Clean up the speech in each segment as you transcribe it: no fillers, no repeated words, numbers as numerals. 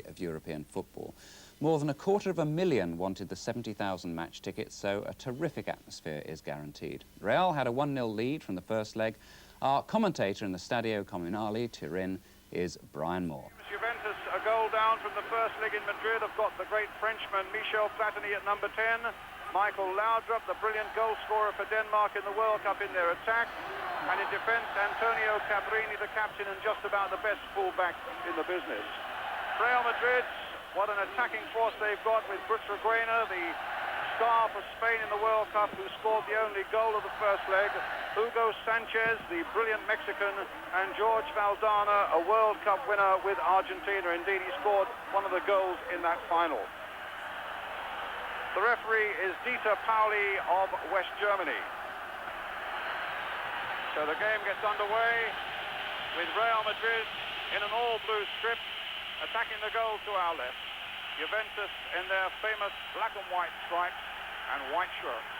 of European football. More than 250,000 wanted the 70,000 match tickets, so a terrific atmosphere is guaranteed. Real had a 1-0 lead from the first leg. Our commentator in the Stadio Comunale, Turin, is Brian Moore. Juventus, a goal down from the first leg in Madrid, have got the great Frenchman Michel Platini at number 10. Michael Laudrup, the brilliant goal scorer for Denmark in the World Cup, in their attack. And in defence, Antonio Cabrini, the captain and just about the best fullback in the business. Real Madrid, what an attacking force they've got with Butragueno, the star for Spain in the World Cup, who scored the only goal of the first leg. Hugo Sanchez, the brilliant Mexican, and George Valdana, a World Cup winner with Argentina. Indeed, he scored one of the goals in that final. The referee is Dieter Pauli of West Germany. So the game gets underway with Real Madrid in an all-blue strip, attacking the goal to our left. Juventus in their famous black and white stripes and white shirts.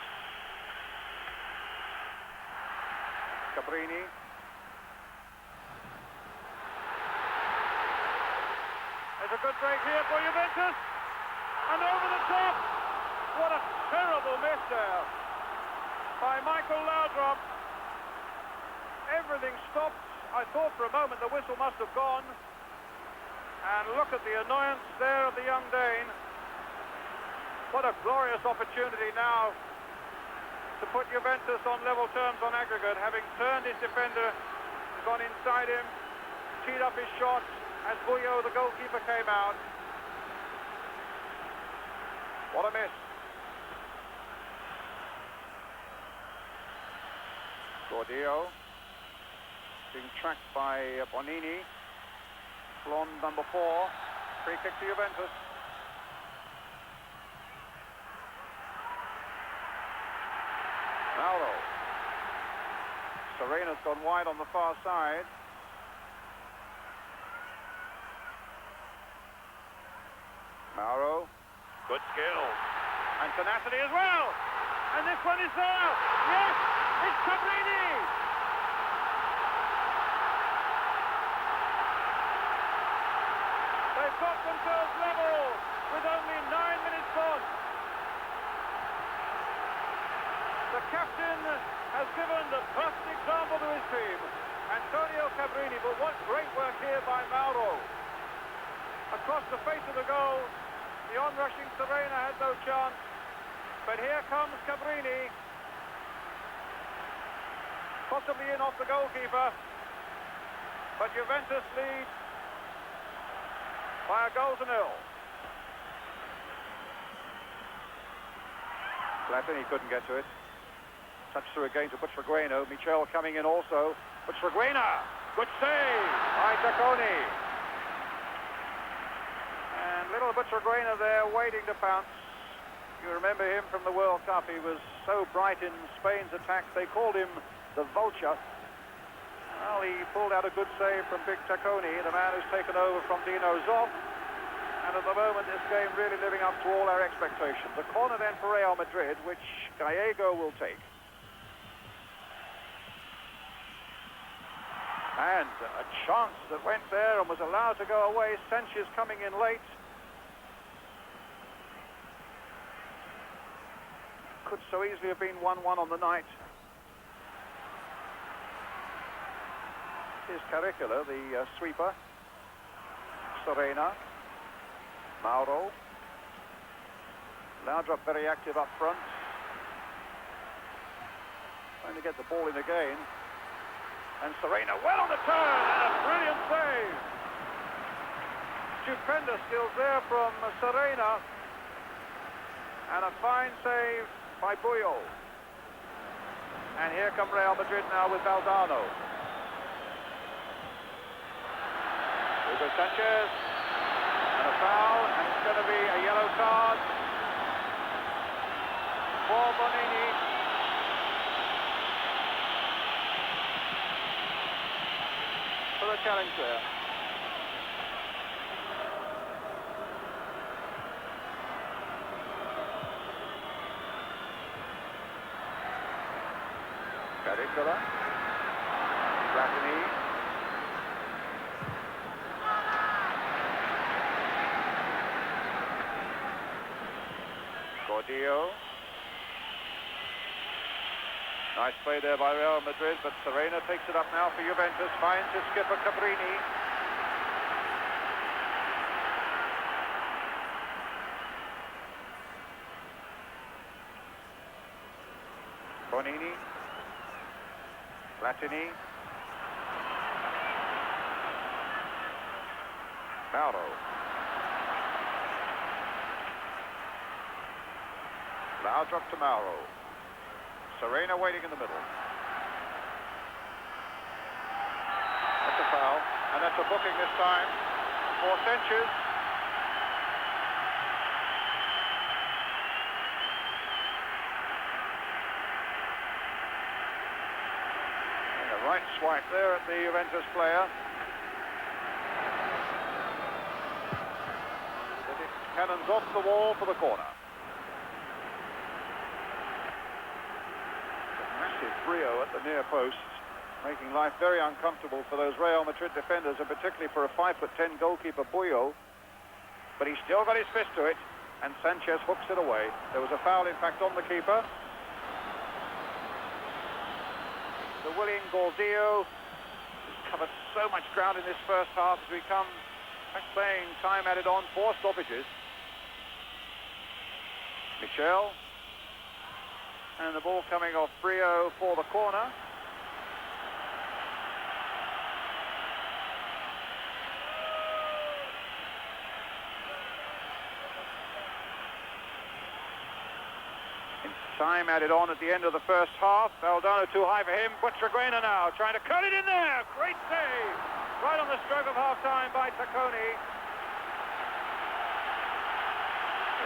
Cabrini. There's a good break here for Juventus. And over the top. What a terrible miss there by Michael Laudrup. Everything stopped. I thought for a moment the whistle must have gone. And look at the annoyance there of the young Dane. What a glorious opportunity now to put Juventus on level terms on aggregate, having turned his defender, gone inside him, teed up his shot as Buyo, the goalkeeper, came out. What a miss. Gordillo being tracked by Bonini. Blonde number 4. Free kick to Juventus. Mauro. Serena's gone wide on the far side. Mauro. Good skill. And tenacity as well. And this one is there. Yes, it's Cabrini. They've got themselves level with only 9 minutes on. The captain has given the perfect example to his team, Antonio Cabrini. But what great work here by Mauro. Across the face of the goal, the on-rushing Serena had no chance. But here comes Cabrini. Possibly in off the goalkeeper. But Juventus leads by a goal to 0. Platini couldn't get to it. Touch through again to Butragueno. Michel coming in also. Butragueno! Good save by Tacconi. And little Butragueno there waiting to pounce. You remember him from the World Cup. He was so bright in Spain's attack. They called him the Vulture. Well, he pulled out a good save from Big Tacconi, the man who's taken over from Dino Zoff. And at the moment, this game really living up to all our expectations. A corner then for Real Madrid, which Gallego will take. And a chance that went there and was allowed to go away. Sanchez coming in late. Could so easily have been 1-1 on the night. Here's Caricula, the sweeper. Serena. Mauro. Laudrup very active up front. Trying to get the ball in again. And Serena well on the turn and a brilliant save. Stupendous skills there from Serena. And a fine save by Buyo. And here come Real Madrid now with Valdano. Hugo Sanchez. And a foul, and it's going to be a yellow card for Bonini. For the challenge there. Caricula. Platini. Gordillo. Nice play there by Real Madrid, but Serena takes it up now for Juventus, finds his skipper Cabrini. Bonini. Platini. Mauro. Now drop to Mauro. Serena waiting in the middle. That's a foul, and that's a booking this time for Sanchez. And a right swipe there at the Juventus player. But it cannons off the wall for the corner. Brio at the near post, making life very uncomfortable for those Real Madrid defenders, and particularly for a 5'10" goalkeeper Buyo. But he's still got his fist to it, and Sanchez hooks it away. There was a foul, in fact, on the keeper. The William Gordillo has covered so much ground in this first half as we come back playing time added on, 4 stoppages. Michel. And the ball coming off Brio for the corner. Time added on at the end of the first half. Valdano too high for him. Butragueno now trying to cut it in there. Great save. Right on the stroke of half-time by Tacconi.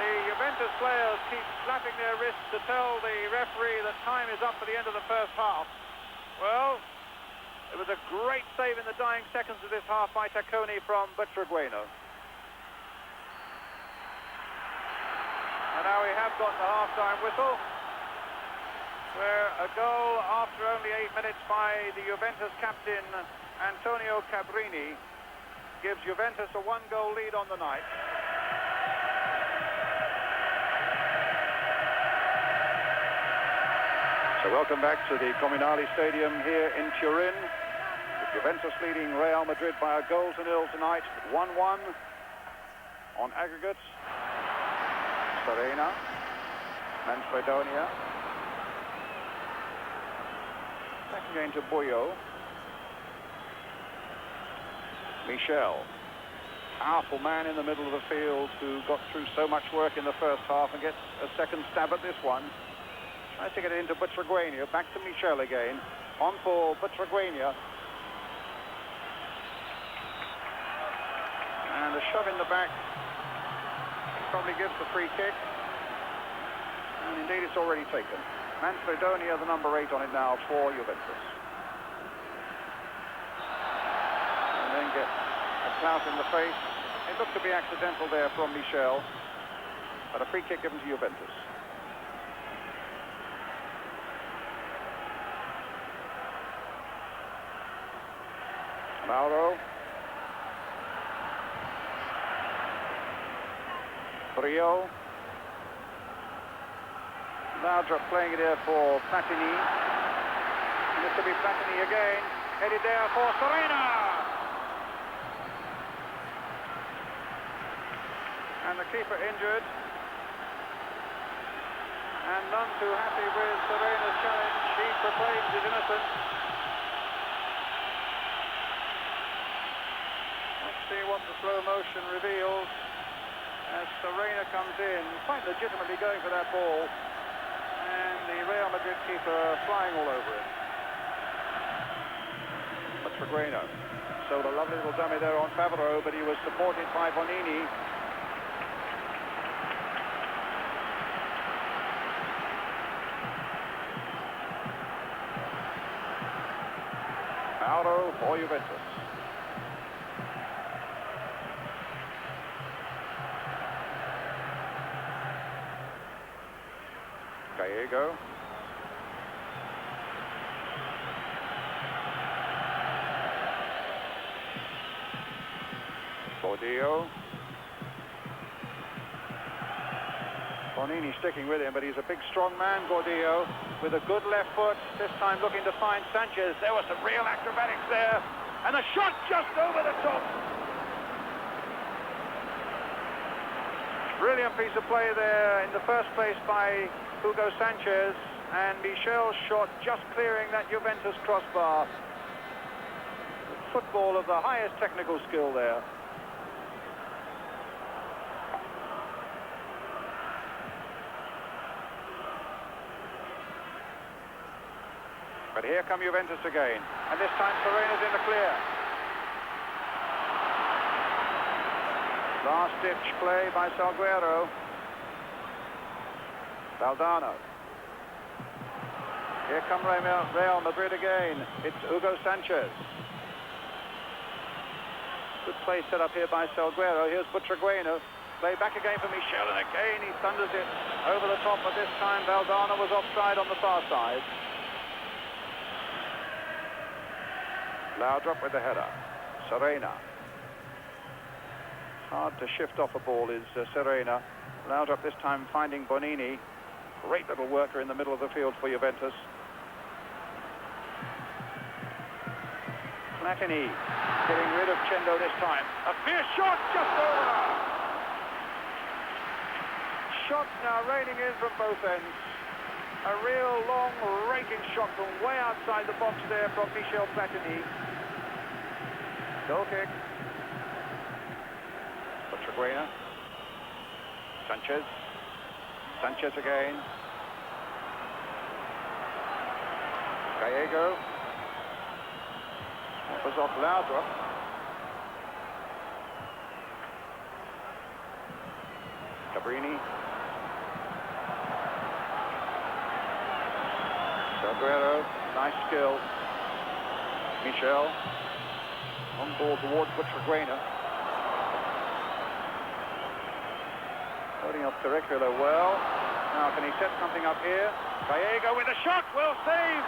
The Juventus players keep slapping their wrists to tell the referee that time is up for the end of the first half. Well, it was a great save in the dying seconds of this half by Tacconi from Butragueno. And now we have got the half-time whistle, where a goal after only 8 minutes by the Juventus captain Antonio Cabrini gives Juventus a 1-goal lead on the night. So welcome back to the Comunale Stadium here in Turin. With Juventus leading Real Madrid by a 1-0 tonight, 1-1 on aggregate. Serena, Manfredonia. Back again to Buyo. Michel, powerful man in the middle of the field who got through so much work in the first half and gets a second stab at this one. Tries to get it into Butragueno, back to Michel again. On for Butragueno. And a shove in the back. Probably gives the free kick. And indeed it's already taken. Manfredonia, the number 8 on it now for Juventus. And then gets a clout in the face. It looked to be accidental there from Michel. But a free kick given to Juventus. Mauro. Brio. Laudrup playing it here for Platini. And this will be Platini again. Headed there for Serena. And the keeper injured. And none too happy with Serena's challenge. He proclaims his innocence. Let's see what the slow motion reveals as Serena comes in, quite legitimately going for that ball, and the Real Madrid keeper flying all over it. Butragueno showed a lovely little dummy there on Favreau, but he was supported by Bonini. Mauro for Juventus. Gallego. Gordillo. Bonini sticking with him, but he's a big, strong man, Gordillo, with a good left foot, this time looking to find Sanchez. There was some real acrobatics there, and a shot just over the top. Brilliant piece of play there in the first place by Hugo Sanchez, and Michel's shot just clearing that Juventus crossbar. Football of the highest technical skill there. But here come Juventus again, and this time Serena's in the clear. Last-ditch play by Salguero. Valdano. Here come Real Madrid again. It's Hugo Sanchez. Good play set up here by Salguero. Here's Butragueno. Play back again for Michel, and again he thunders it over the top, but this time Valdano was offside on the far side. Laudrup with the header. Serena. Hard to shift off a ball is Serena. Laudrup this time finding Bonini. Great little worker in the middle of the field for Juventus. Platini getting rid of Chendo this time. A fierce shot just over. Shots now raining in from both ends. A real long raking shot from way outside the box there from Michel Platini. Goal kick. Butragueno. Sanchez. Sanchez again. Gallego. That was off Laudrup. Cabrini. Salguero, nice skill. Michel. On ball towards Butragueno. Holding up Curricular well. Now can he set something up here? Gallego with a shot, will save!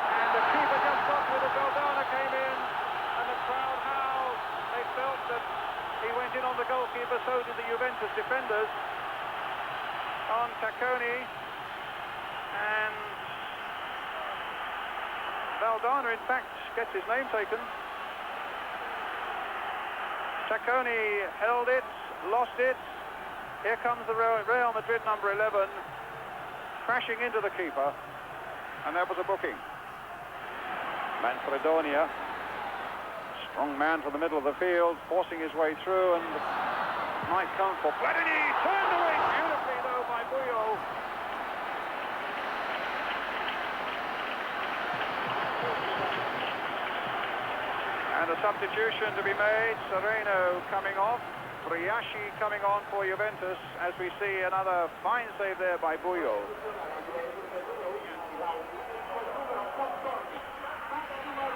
And the keeper just got with it. Valdano came in, and the crowd howled. They felt that he went in on the goalkeeper, so did the Juventus defenders. On Tacconi. And Valdano, in fact, gets his name taken. Tacconi held it, lost it. Here comes the Real Madrid number 11, crashing into the keeper, and that was a booking. Manfredonia, strong man from the middle of the field, forcing his way through, and might come for Platini. Turned away beautifully, though, by Buyo. And a substitution to be made. Sereno coming off. Friaschi coming on for Juventus, as we see another fine save there by Buyo.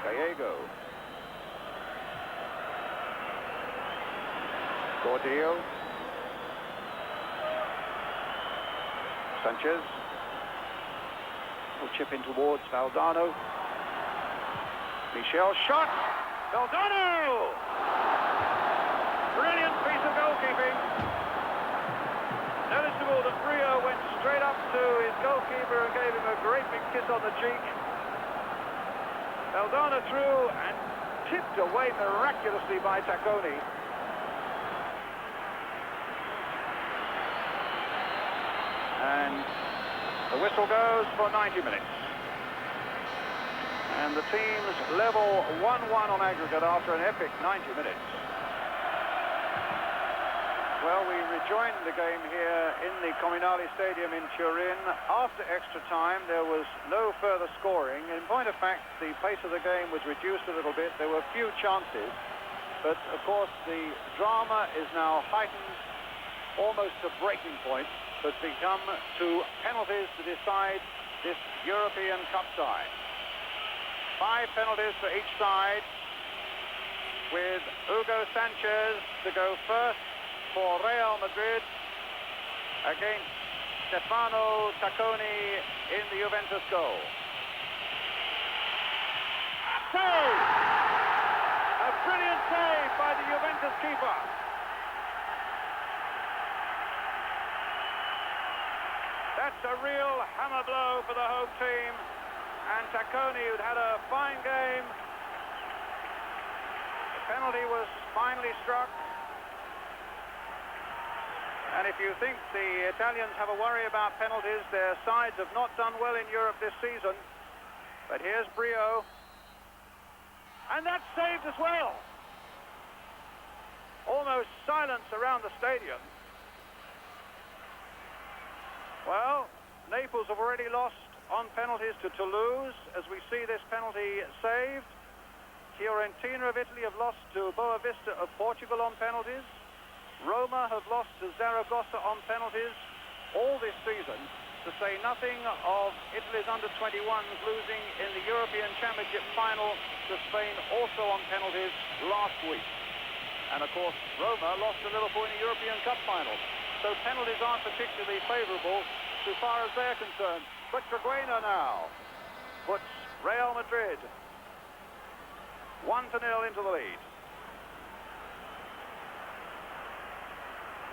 Gallego. Gordillo. Sanchez. Will chip in towards Valdano. Michel shot. Valdano! Brilliant piece of goalkeeping. Noticeable that Brio went straight up to his goalkeeper and gave him a great big kiss on the cheek. Valdano through and tipped away miraculously by Tacconi. And the whistle goes for 90 minutes. And the teams level 1-1 on aggregate after an epic 90 minutes. Well, we rejoined the game here in the Comunale Stadium in Turin. After extra time, there was no further scoring. In point of fact, the pace of the game was reduced a little bit. There were few chances. But, of course, the drama is now heightened almost to breaking point. But we come to penalties to decide this European Cup tie. 5 penalties for each side, with Hugo Sanchez to go first for Real Madrid against Stefano Tacconi in the Juventus goal. Save! A brilliant save by the Juventus keeper. That's a real hammer blow for the home team. And Tacconi, who'd had a fine game. The penalty was finally struck. And if you think the Italians have a worry about penalties, their sides have not done well in Europe this season. But here's Brio. And that's saved as well. Almost silence around the stadium. Well, Naples have already lost on penalties to Toulouse, as we see this penalty saved. Fiorentina of Italy have lost to Boa Vista of Portugal on penalties. Roma have lost to Zaragoza on penalties all this season, to say nothing of Italy's under-21s losing in the European Championship final to Spain also on penalties last week. And of course, Roma lost to Liverpool in the European Cup final. So penalties aren't particularly favourable so far as they're concerned. Butragueno now puts Real Madrid 1-0 into the lead.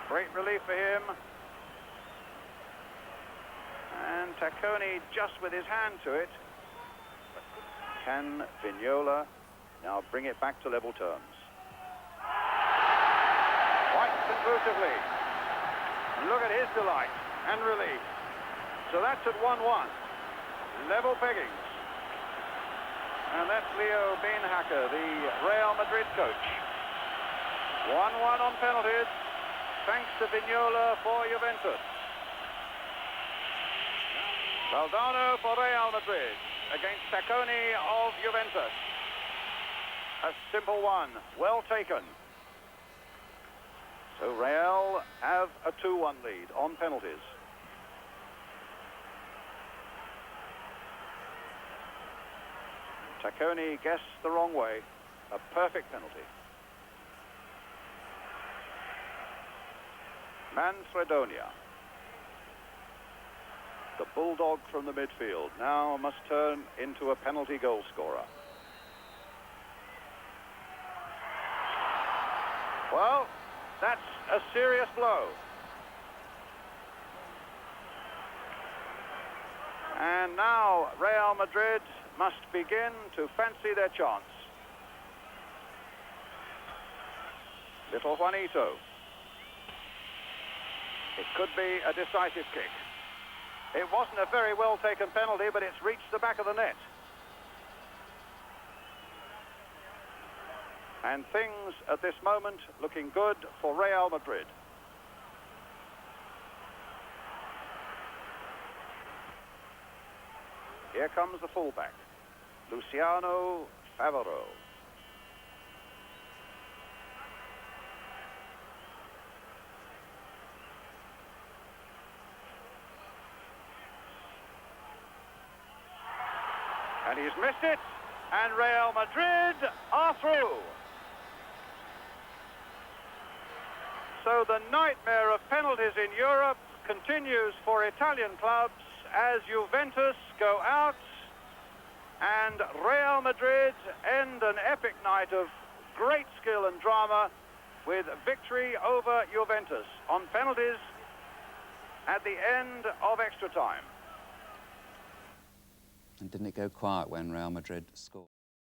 Great relief for him. And Tacconi just with his hand to it. Can Vignola now bring it back to level terms? Quite conclusively. And look at his delight and relief. So that's at 1-1. Level peggings. And that's Leo Beenhakker, the Real Madrid coach. 1-1 on penalties. Thanks to Vignola for Juventus. Valdano for Real Madrid against Tacconi of Juventus. A simple one, well taken. So Real have a 2-1 lead on penalties. Tacconi guessed the wrong way. A perfect penalty. Manfredonia, the bulldog from the midfield, now must turn into a penalty goal scorer. Well, that's a serious blow. And now Real Madrid must begin to fancy their chance. Little Juanito. It could be a decisive kick. It wasn't a very well taken penalty, but it's reached the back of the net. And things at this moment looking good for Real Madrid. Here comes the fullback, Luciano Favaro. And he's missed it, and Real Madrid are through. So the nightmare of penalties in Europe continues for Italian clubs as Juventus go out and Real Madrid end an epic night of great skill and drama with victory over Juventus on penalties at the end of extra time. And didn't it go quiet when Real Madrid scored?